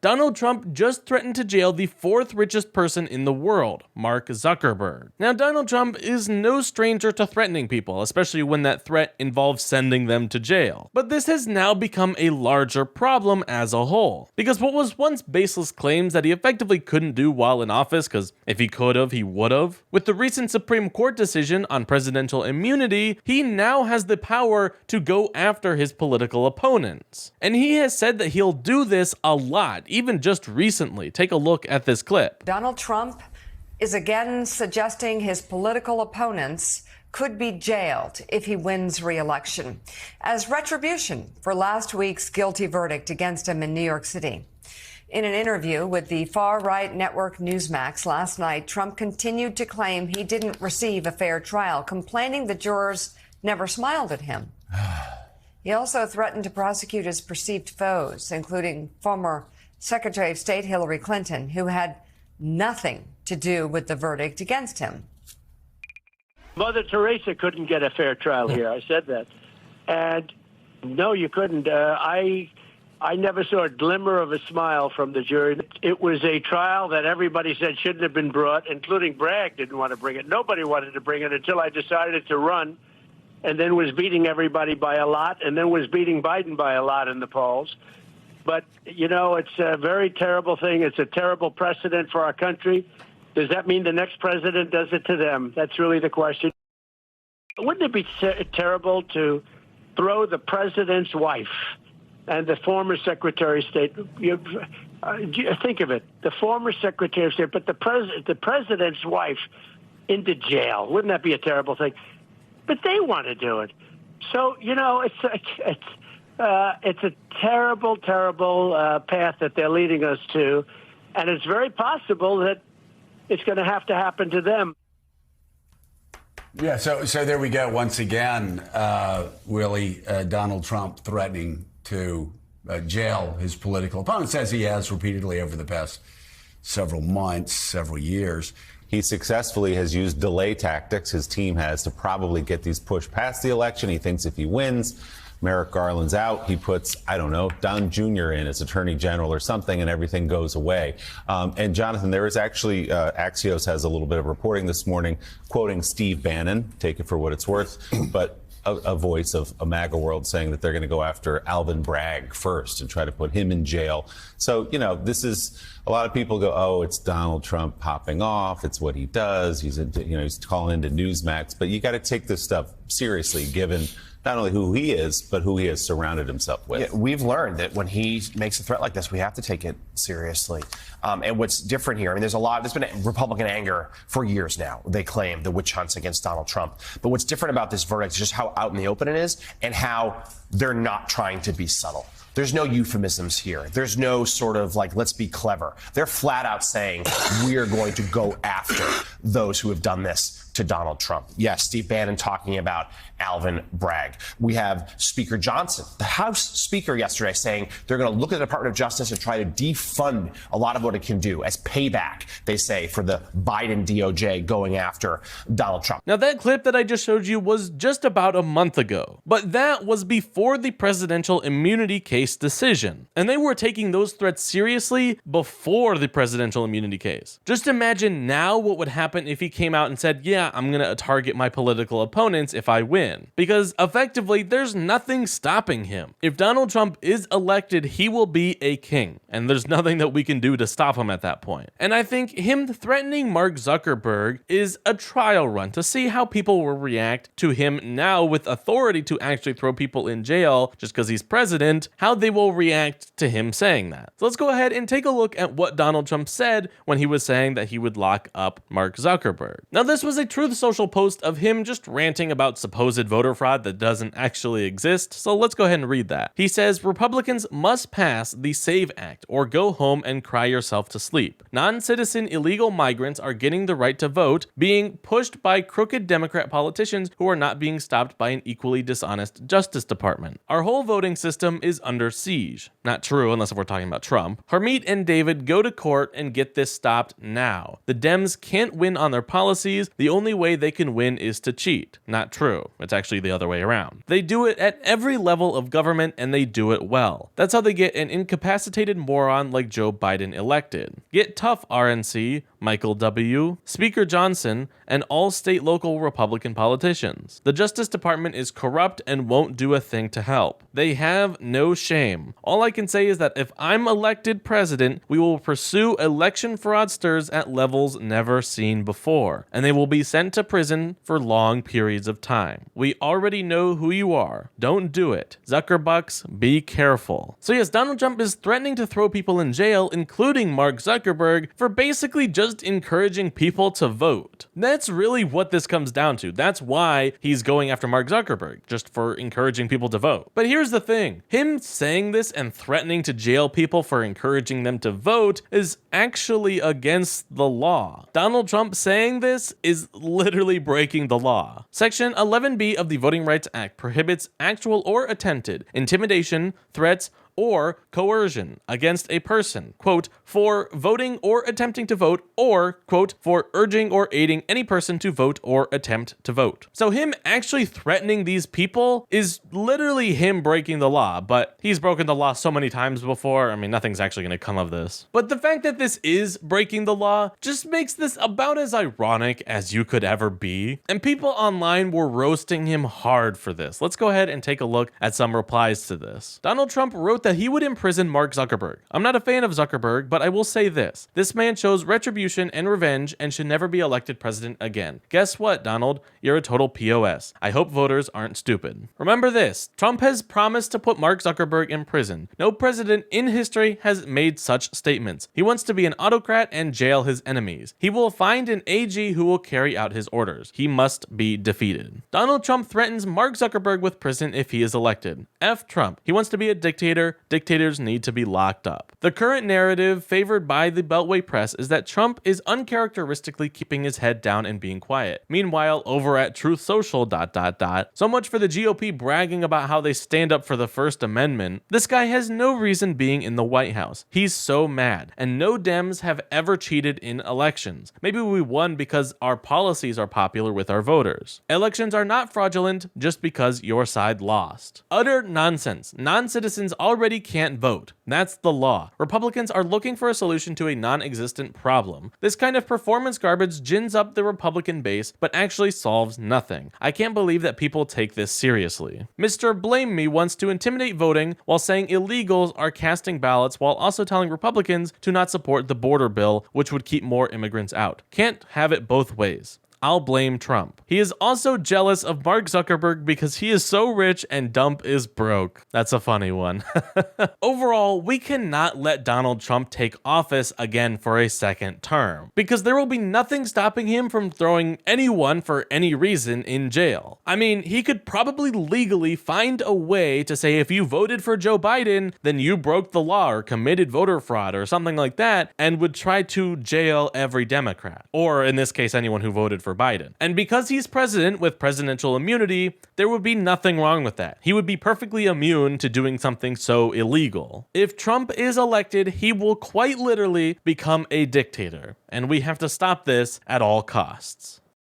Donald Trump just threatened to jail the fourth richest person in the world, Mark Zuckerberg. Now, Donald Trump is no stranger to threatening people, especially when that threat involves sending them to jail. But this has now become a larger problem as a whole, because what was once baseless claims that he effectively couldn't do while in office, because if he could have, he would have, with the recent Supreme Court decision on presidential immunity, he now has the power to go after his political opponents. And he has said that he'll do this a lot, even just recently. Take a look at this clip. Donald Trump is again suggesting his political opponents could be jailed if he wins re-election as retribution for last week's guilty verdict against him in New York City. In an interview with the far-right network Newsmax last night, Trump continued to claim he didn't receive a fair trial, complaining the jurors never smiled at him. He also threatened to prosecute his perceived foes, including former Secretary of State Hillary Clinton, who had nothing to do with the verdict against him. Mother Teresa couldn't get a fair trial here. I said that. And no, you couldn't. I never saw a glimmer of a smile from the jury. It was a trial that everybody said shouldn't have been brought, including Bragg didn't want to bring it. Nobody wanted to bring it until I decided to run, and then was beating everybody by a lot, and then was beating Biden by a lot in the polls. But, you know, it's a very terrible thing. It's a terrible precedent for our country. Does that mean the next president does it to them? That's really the question. Wouldn't it be terrible to throw the president's wife and the former Secretary of State? Think of it, the former Secretary of State, but the president's wife into jail. Wouldn't that be a terrible thing? But they want to do it. So, you know, it's a terrible, terrible path that they're leading us to. And it's very possible that it's going to have to happen to them. Yeah, so there we go. Once again, Willie, Donald Trump threatening to jail his political opponents, as he has repeatedly over the past several months, several years. He successfully has used delay tactics. His team has to probably get these pushed past the election. He thinks if he wins, Merrick Garland's out, he puts, I don't know, Don Jr. in as Attorney General or something, and everything goes away. And Jonathan, there is actually, Axios has a little bit of reporting this morning, quoting Steve Bannon, take it for what it's worth, but a voice of a MAGA world saying that they're going to go after Alvin Bragg first and try to put him in jail. So, you know, this is, a lot of people go, oh, it's Donald Trump popping off. It's what he does. He's calling into Newsmax. But you got to take this stuff seriously, given not only who he is, but who he has surrounded himself with. Yeah, we've learned that when he makes a threat like this, we have to take it seriously. And what's different here, I mean, there's been Republican anger for years now. They claim the witch hunts against Donald Trump. But what's different about this verdict is just how out in the open it is and how they're not trying to be subtle. There's no euphemisms here. There's no sort of like, let's be clever. They're flat out saying we are going to go after those who have done this to Donald Trump. Yes, Steve Bannon talking about Alvin Bragg. We have Speaker Johnson, the House Speaker, yesterday saying they're going to look at the Department of Justice and try to defund a lot of what it can do as payback, they say, for the Biden DOJ going after Donald Trump. Now, that clip that I just showed you was just about a month ago, but that was before the presidential immunity case decision. And they were taking those threats seriously before the presidential immunity case. Just imagine now what would happen if he came out and said, yeah, I'm going to target my political opponents if I win. Because effectively, there's nothing stopping him. If Donald Trump is elected, he will be a king. And there's nothing that we can do to stop him at that point. And I think him threatening Mark Zuckerberg is a trial run to see how people will react to him now with authority to actually throw people in jail just because he's president, how they will react to him saying that. So let's go ahead and take a look at what Donald Trump said when he was saying that he would lock up Mark Zuckerberg. Now, this was a Truth Social post of him just ranting about supposed voter fraud that doesn't actually exist, so let's go ahead and read that. He says, Republicans must pass the SAVE Act or go home and cry yourself to sleep. Non-citizen illegal migrants are getting the right to vote, being pushed by crooked Democrat politicians who are not being stopped by an equally dishonest Justice Department. Our whole voting system is under siege. Not true unless we're talking about Trump. Harmeet and David, go to court and get this stopped now. The Dems can't win on their policies. The only only way they can win is to cheat. Not true. It's actually the other way around. They do it at every level of government and they do it well. That's how they get an incapacitated moron like Joe Biden elected. Get tough, RNC, Michael W., Speaker Johnson, and all state local Republican politicians. The Justice Department is corrupt and won't do a thing to help. They have no shame. All I can say is that if I'm elected president, we will pursue election fraudsters at levels never seen before, and they will be sent to prison for long periods of time. We already know who you are. Don't do it. Zuckerbucks, be careful. So yes, Donald Trump is threatening to throw people in jail, including Mark Zuckerberg, for basically just encouraging people to vote. That's really what this comes down to. That's why he's going after Mark Zuckerberg, just for encouraging people to vote. But here's the thing. Him saying this and threatening to jail people for encouraging them to vote is actually against the law. Donald Trump saying this is literally breaking the law. Section 11B of the Voting Rights Act prohibits actual or attempted intimidation, threats, or coercion against a person, quote, for voting or attempting to vote, or, quote, for urging or aiding any person to vote or attempt to vote. So him actually threatening these people is literally him breaking the law, but he's broken the law so many times before, I mean, nothing's actually gonna come of this. But the fact that this is breaking the law just makes this about as ironic as you could ever be, and people online were roasting him hard for this. Let's go ahead and take a look at some replies to this. Donald Trump wrote that he would imprison Mark Zuckerberg. I'm not a fan of Zuckerberg, but I will say this. This man shows retribution and revenge and should never be elected president again. Guess what, Donald? You're a total POS. I hope voters aren't stupid. Remember this. Trump has promised to put Mark Zuckerberg in prison. No president in history has made such statements. He wants to be an autocrat and jail his enemies. He will find an AG who will carry out his orders. He must be defeated. Donald Trump threatens Mark Zuckerberg with prison if he is elected. F Trump. He wants to be a dictator. Dictators need to be locked up. The current narrative favored by the Beltway press is that Trump is uncharacteristically keeping his head down and being quiet. Meanwhile, over at Truth Social, so much for the GOP bragging about how they stand up for the First Amendment. This guy has no reason being in the White House. He's so mad, and no Dems have ever cheated in elections. Maybe we won because our policies are popular with our voters. Elections are not fraudulent just because your side lost. Utter nonsense. Non-citizens already can't vote. That's the law. Republicans are looking for a solution to a non-existent problem. This kind of performance garbage gins up the Republican base, but actually solves nothing. I can't believe that people take this seriously. Mr. Blame Me wants to intimidate voting while saying illegals are casting ballots while also telling Republicans to not support the border bill, which would keep more immigrants out. Can't have it both ways. I'll blame Trump. He is also jealous of Mark Zuckerberg because he is so rich and Dump is broke. That's a funny one. Overall, we cannot let Donald Trump take office again for a second term because there will be nothing stopping him from throwing anyone for any reason in jail. I mean, he could probably legally find a way to say if you voted for Joe Biden, then you broke the law or committed voter fraud or something like that, and would try to jail every Democrat, or in this case, anyone who voted for Biden. And because he's president with presidential immunity, there would be nothing wrong with that. He would be perfectly immune to doing something so illegal. If Trump is elected, he will quite literally become a dictator, and we have to stop this at all costs.